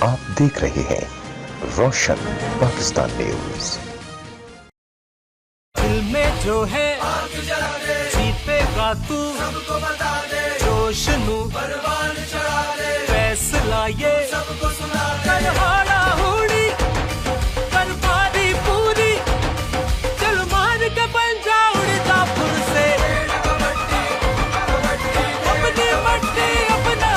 आप देख रहे हैं रोशन पाकिस्तान न्यूज। दिल में जो है जीतेगा तू, सबको बता दे जोश नू परवान चढ़ा दे, फैसला ये सबको सुना दे, हाड़ा हुड़ी कर पारी पूरी, चल मार के पंजा उड़ता फुर से, अपनी मट्टी अपना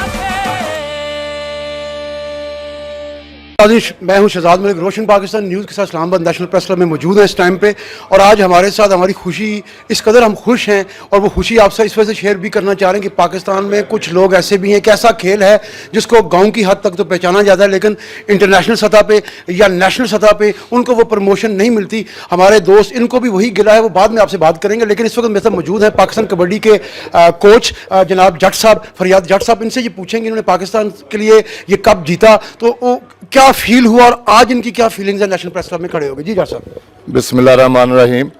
मैं हूं शहजाद मलिक, रोशन पाकिस्तान न्यूज़ के साथ इस्लामाबाद नेशनल प्रेस क्लब में मौजूद हैं इस टाइम पे। और आज हमारे साथ हमारी खुशी, इस कदर हम खुश हैं और वो खुशी आपसे इस वजह से शेयर भी करना चाह रहे हैं कि पाकिस्तान में कुछ लोग ऐसे भी हैं कि ऐसा खेल है जिसको गांव की हद तक तो पहचाना जाता है, लेकिन इंटरनेशनल सतह पे या नेशनल सतह पे उनको वो प्रमोशन नहीं मिलती। हमारे दोस्त, इनको भी वही गिला है, वो बाद में आपसे बात करेंगे। लेकिन इस वक्त मेरे साथ मौजूद हैं पाकिस्तान कबड्डी के कोच जनाब जट साहब, फरियाद जट साहब। इनसे ये पूछेंगे इन्होंने पाकिस्तान के लिए ये कप जीता तो वो क्या फील हुआ और आज इनकी क्या फीलिंग्स है नेशनल प्रेस क्लब में खड़े हो गए। जी जट साहब। बिस्मिल्लाहिर्रहमानिर्रहीम।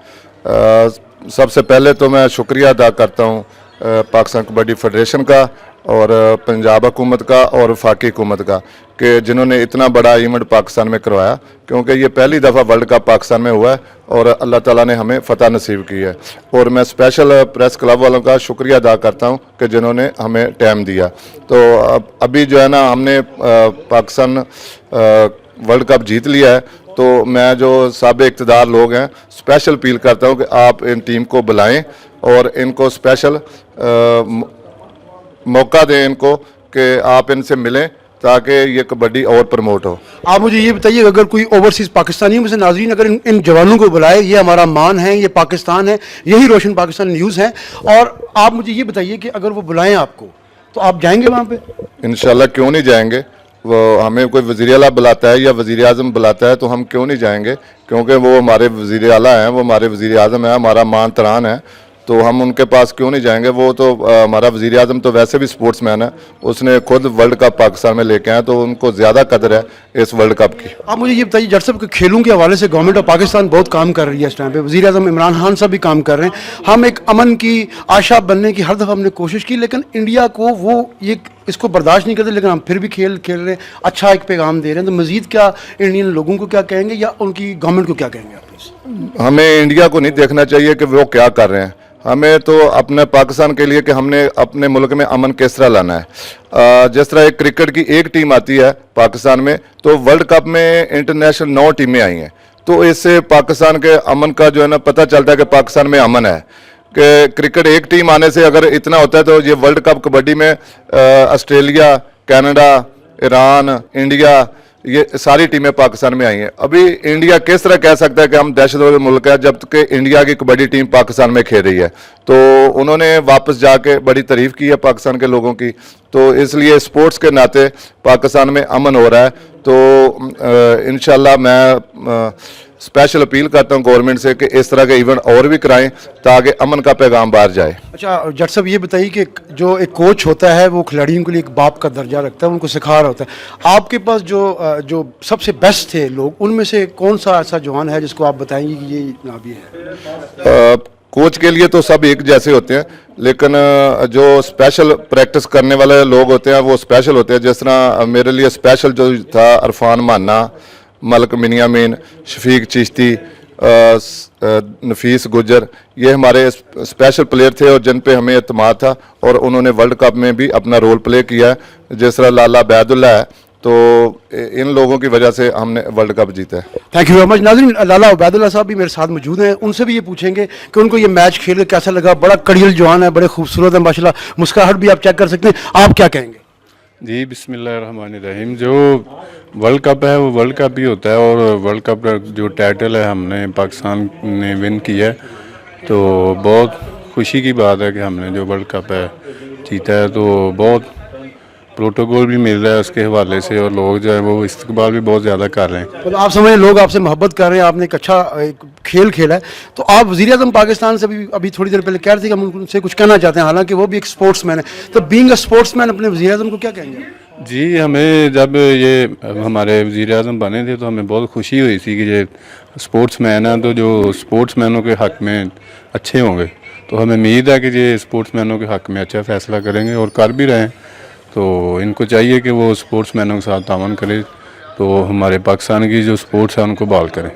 सबसे पहले तो मैं शुक्रिया अदा करता हूँ पाकिस्तान कबड्डी फेडरेशन का और पंजाब हुकूमत का और वफाकी हुकूमत का कि जिन्होंने इतना बड़ा इवेंट पाकिस्तान में करवाया, क्योंकि ये पहली दफ़ा वर्ल्ड कप पाकिस्तान में हुआ है और अल्लाह ताला ने हमें फ़तह नसीब की है। और मैं स्पेशल प्रेस क्लब वालों का शुक्रिया अदा करता हूँ कि जिन्होंने हमें टाइम दिया। तो अभी जो है ना, हमने पाकिस्तान वर्ल्ड कप जीत लिया है, तो मैं जो साबिक़ इक़्तिदार लोग हैं स्पेशल अपील करता हूँ कि आप इन टीम को बुलाएं और इनको स्पेशल मौका दें इनको कि आप इनसे मिलें ताकि ये कबड्डी और प्रमोट हो। आप मुझे ये बताइए, अगर कोई ओवरसीज़ पाकिस्तानी में से नाज़रीन अगर इन जवानों को बुलाए, ये हमारा मान है, ये पाकिस्तान है, यही रोशन पाकिस्तान न्यूज़ है, और आप मुझे ये बताइए कि अगर वो बुलाएं आपको तो आप जाएंगे वहाँ पे? इंशाल्लाह क्यों नहीं जाएंगे। वो हमें कोई वज़ीर आला बुलाता है या वज़ीर आज़म बुलाता है तो हम क्यों नहीं जाएंगे, क्योंकि वो हमारे वज़ीर आला हैं, वो हमारे वज़ीर आज़म हैं, हमारा मान तरान है, तो हम उनके पास क्यों नहीं जाएंगे। वो तो हमारा वज़ीर आज़म तो वैसे भी स्पोर्ट्स मैन है, उसने खुद वर्ल्ड कप पाकिस्तान में लेके आए, तो उनको ज़्यादा कदर है इस वर्ल्ड कप की। आप मुझे ये बताइए जट साहब कि खेलों के हवाले से गवर्नमेंट ऑफ पाकिस्तान बहुत काम कर रही है इस टाइम पे, वज़ीर आज़म इमरान खान साहब भी काम कर रहे हैं। हम एक अमन की आशा बनने की हर दफ़ा हमने कोशिश की, लेकिन इंडिया को वो ये इसको बर्दाश्त नहीं करते, लेकिन हम फिर भी खेल रहे हैं, अच्छा एक पैगाम दे रहे हैं। तो मज़ीद क्या इंडियन लोगों को क्या कहेंगे या उनकी गवर्नमेंट को क्या कहेंगे आप प्लीज़? हमें इंडिया को नहीं देखना चाहिए कि वो क्या कर रहे हैं, हमें तो अपने पाकिस्तान के लिए कि हमने अपने मुल्क में अमन किस तरह लाना है। जिस तरह एक क्रिकेट की एक टीम आती है पाकिस्तान में, तो वर्ल्ड कप में इंटरनेशनल 9 टीमें आई हैं, तो इससे पाकिस्तान के अमन का जो है ना पता चलता है कि पाकिस्तान में अमन है। कि क्रिकेट एक टीम आने से अगर इतना होता है तो ये वर्ल्ड कप कबड्डी में ऑस्ट्रेलिया, कनाडा, ईरान, इंडिया, ये सारी टीमें पाकिस्तान में आई हैं। अभी इंडिया किस तरह कह सकता है कि हम दहशतगर्द मुल्क है जबकि इंडिया की कबड्डी टीम पाकिस्तान में खेल रही है। तो उन्होंने वापस जाके बड़ी तारीफ़ की है पाकिस्तान के लोगों की, तो इसलिए स्पोर्ट्स के नाते पाकिस्तान में अमन हो रहा है। तो इंशाल्लाह मैं स्पेशल अपील करता हूँ गवर्नमेंट से कि इस तरह के इवेंट और भी कराएं ताकि अमन का पैगाम बाहर जाए। अच्छा जट साहब, ये बताइए कि जो एक कोच होता है वो खिलाड़ियों के लिए एक बाप का दर्जा रखता है, उनको सिखा रहा होता है। आपके पास जो सबसे बेस्ट थे लोग, उनमें से कौन सा ऐसा जवान है जिसको आप बताएंगे कि ये नाबी है? कोच के लिए तो सब एक जैसे होते हैं, लेकिन जो स्पेशल प्रैक्टिस करने वाले लोग होते हैं वो स्पेशल होते हैं। जिस तरह मेरे लिए स्पेशल जो था अरफान माना, मलक मिनियामीन, शफीक चिश्ती, नफीस गुजर, ये हमारे स्पेशल प्लेयर थे और जिन पे हमें एतमाद था और उन्होंने वर्ल्ड कप में भी अपना रोल प्ले किया है। जिस तरह लाला बैदुल्ला है, तो इन लोगों की वजह से हमने वर्ल्ड कप जीता है। Thank you very much. नाज़रीन, लाला उबैदुल्ला साहब भी मेरे साथ मौजूद हैं, उनसे भी ये पूछेंगे कि उनको ये मैच खेल कर कैसा लगा। बड़ा कड़ियल जवान है, बड़े खूबसूरत है माशाल्लाह, मुस्कुराहट भी आप चेक कर सकते हैं। आप क्या कहेंगे? जी बिस्मिल्लाहिर्रहमानिर्रहीम। जो वर्ल्ड कप है वो वर्ल्ड कप ही होता है और वर्ल्ड कप का जो टाइटल है हमने पाकिस्तान ने विन किया है, तो बहुत खुशी की बात है कि हमने जो वर्ल्ड कप है जीता है। तो बहुत प्रोटोकॉल भी मिल रहा है उसके हवाले से और लोग जो है वो इस्तकबाल भी बहुत ज़्यादा कर रहे हैं। तो आप समझ लोग आपसे मोहब्बत कर रहे हैं, आपने एक अच्छा खेल खेला है। तो आप वज़ीर आज़म पाकिस्तान से भी अभी थोड़ी देर पहले कह रहे थे कि हम उनसे कुछ कहना चाहते हैं, हालांकि वो भी एक स्पोर्ट्स मैन है। तो बीइंग अ स्पोर्ट्स मैन अपने वज़ीर आज़म को क्या कहेंगे? जी, हमें जब ये हमारे वज़ीर आज़म बने थे तो हमें बहुत खुशी हुई थी कि ये स्पोर्ट्स मैन है, तो जो स्पोर्ट्स मैनों के हक़ में अच्छे होंगे। तो हमें उम्मीद है कि ये स्पोर्ट्स मैनों के हक़ में अच्छा फ़ैसला करेंगे और कर भी रहे हैं। तो इनको चाहिए कि वो स्पोर्ट्स मैनों के साथ तावन करें, तो हमारे पाकिस्तान की जो स्पोर्ट्स है उनको बहाल करें।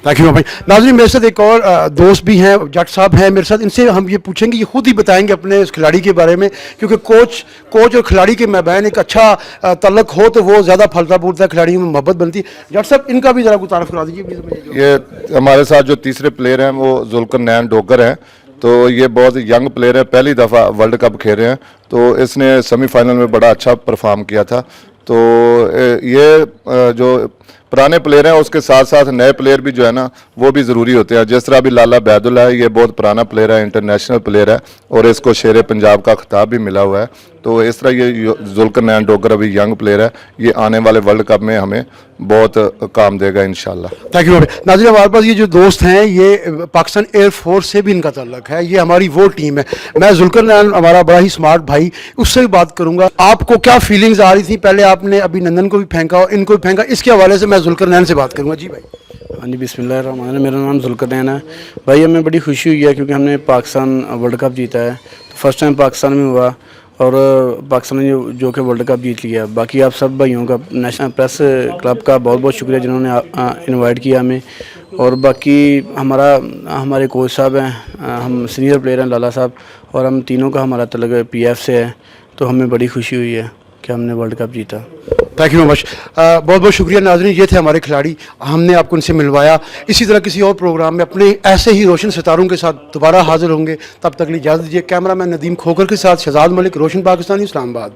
थैंक यू भाई। नाज़रीन, मेरे साथ एक और दोस्त भी हैं, जट साहब हैं मेरे साथ, इनसे हम ये पूछेंगे, ये खुद ही बताएंगे अपने उस खिलाड़ी के बारे में, क्योंकि कोच और खिलाड़ी के माबैन एक अच्छा तल्लक हो तो वो ज़्यादा फलता फूलता है, खिलाड़ियों में मोहब्बत बनती है। जट साहब, इनका भी ज़रा कुछ तारफ़ करा दीजिए प्लीज़। ये हमारे साथ जो तीसरे प्लेयर हैं वो जुल्करनैन डोगर हैं। तो ये बहुत यंग प्लेयर है, पहली दफ़ा वर्ल्ड कप खेल रहे हैं। तो इसने सेमीफाइनल में बड़ा अच्छा परफॉर्म किया था। तो ये जो पुराने प्लेयर हैं उसके साथ साथ नए प्लेयर भी जो है ना वो भी ज़रूरी होते हैं। जिस तरह अभी लाला बैदुल्ला है, ये बहुत पुराना प्लेयर है, इंटरनेशनल प्लेयर है और इसको शेर पंजाब का खिताब भी मिला हुआ है। तो इस तरह ये जुल्करनैन डोगर अभी यंग प्लेयर है, ये आने वाले वर्ल्ड कप में हमें बहुत काम देगा इंशाल्लाह। Thank you. नाज़रीन, हमारे पास ये जो दोस्त हैं ये पाकिस्तान एयर फोर्स से भी इनका ताल्लुक है, ये हमारी वो टीम है। मैं जुल्करनैन, हमारा बड़ा ही स्मार्ट भाई, उससे भी बात करूंगा। आपको क्या फीलिंग्स आ रही थी? पहले आपने अभिनंदन को भी फेंका और इनको भी फेंका, इसके हवाले से मैं जुल्करनैन से बात करूंगा। जी भाई। हाँ जी, बिस्मिल्लाहिर्रहमानिर्रहीम। मेरा नाम जुल्करनैन है भाई। हमें बड़ी खुशी हुई है क्योंकि हमने पाकिस्तान वर्ल्ड कप जीता है। तो फर्स्ट टाइम पाकिस्तान में हुआ और पाकिस्तान ने जो कि वर्ल्ड कप जीत लिया। बाकी आप सब भाइयों का, नेशनल प्रेस क्लब का बहुत बहुत शुक्रिया जिन्होंने इनवाइट किया हमें। और बाकी हमारे कोच साहब हैं, हम सीनियर प्लेयर हैं लाला साहब, और हम तीनों का हमारा तल्लुक PF से है। तो हमें बड़ी खुशी हुई है कि हमने वर्ल्ड कप जीता। Thank you much. बहुत बहुत शुक्रिया नाज़रीन, ये थे हमारे खिलाड़ी, हमने आपको उनसे मिलवाया। इसी तरह किसी और प्रोग्राम में अपने ऐसे ही रोशन सितारों के साथ दोबारा हाजिर होंगे। तब तक लिए इजाज़त दीजिए। कैमरा मैन नदीम खोकर के साथ शहजाद मलिक, रोशन पाकिस्तानी, इस्लामाबाद।